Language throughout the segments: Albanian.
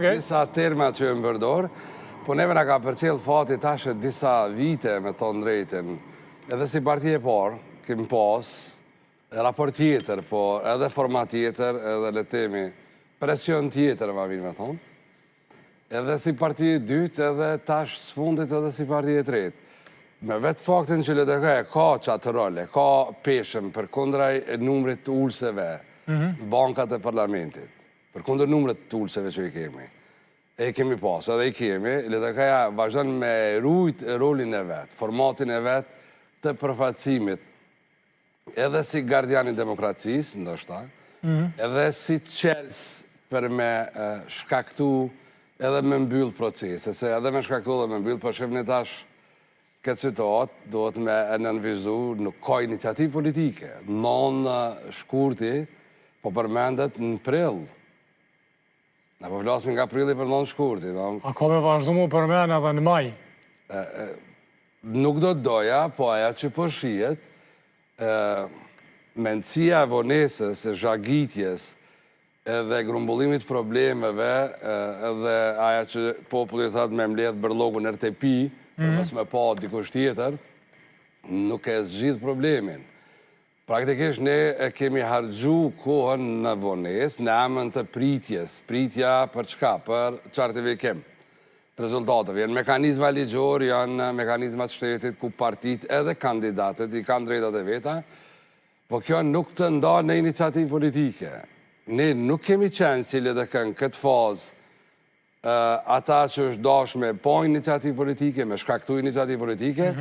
Disa terma që më përdor, po neve nga ka përcjell fati tashe disa vite me thonë drejtin, edhe si partije parë, kemi pas raport tjetër, po edhe format tjetër, edhe le temi presion tjetër, ma vinë me thonë, edhe si partije dytë, edhe tash s'fundit edhe si partije tretë. Me vetë faktin që LDK ka qatë role, ka peshëm për kundraj numrit të ulseve, bankat e parlamentit, për kundër numrit të ulseve që i kemi. E kemi pas, edhe i kemi, LDK-ja vazhdon me rujt rolin e vetë, formatin e vetë të përfaqësimit, edhe si gardiani demokracisë, ndoshta, edhe si qels për me shkaktu edhe me mbyll procese, se edhe me shkaktu edhe me mbyll, për shëfni tash, këtë situatë do të me nënvizu, nuk ka iniciativë politike. Non shkurti, po përmendet në prill. Ne po flasmi nga prilli për non shkurti. A ka me vazhdu mu përmen edhe në maj? Nuk do të doja, po aja që po shihet, mendësia e vonesës, e zhagitjes, edhe grumbullimit problemeve, edhe aja që populli thëtë me mbledh bërlogu në RTP, për mësë me pa dikush tjetër, nuk e zgjidh problemin. Praktikisht ne e kemi hargju kohën në vones, në emën të pritjes. Pritja për çka? Për qartifikim të rezultateve. Janë mekanizma ligjor, janë mekanizmat shtetit ku partit edhe kandidatet i kanë drejtat e veta, po kjo nuk të nda në iniciativë politike. Ne nuk kemi qenë si LDK në këtë fazë ata që është dashme po iniciativë politike, me shkaktu iniciativë politike,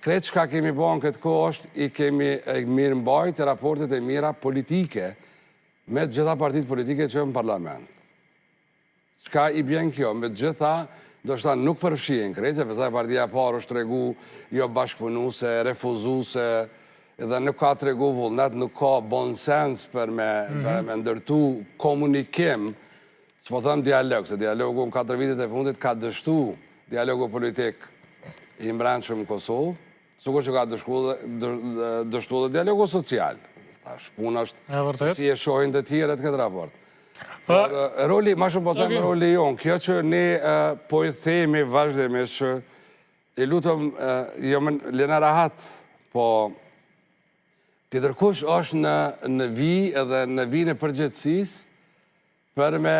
kretë çka kemi po në këtë kohë është i kemi mirë mbajt e raportet e mira politike me gjitha partit politike që në parlament. Çka i bjen kjo, me gjitha, do shta nuk përfshien kretë, se përsa partia parë është tregu jo bashkëpunuse, refuzuse, edhe nuk ka tregu vullnet, nuk ka bon sens për me ndërtu komunikim. Së po thëmë dialog, se dialogu në 4 vitet e fundit ka dështu dialogu politik i mbrenshëm në Kosovë, sukur që ka dështu dhe dialogu social. Shpun është si e shohin të tjeret këtë raport. Roli, ma shumë po thëmë roli jonë, kjo që ne po i themi vazhdimisht që i lutëm, jo më lena rahat, po tjetër kush është në vi edhe në vi në përgjithësisë, për me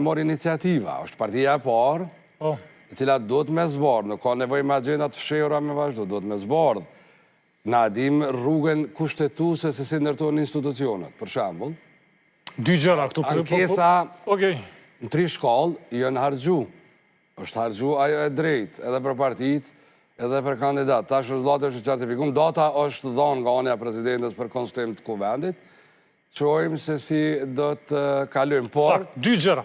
mor iniciativa. Është partia e parë, e cila do të me zbardh, nuk ka nevoj me agjendat fshehura me vazhdu, do të me zbardh. Na dim rrugën kushtetuse se si ndërtojnë institucionet, për shambull. Dy gjëra këtu për... Ankesa në 3 shkallë janë hargju. Është hargju ajo e drejt, edhe për partit, edhe për kandidat. Tash rezultati është qartifikum. Data është dhonë nga anja presidentës për konsultim të kuvendit, qojmë se si do të kalujmë. Sakt, 2 gjëra.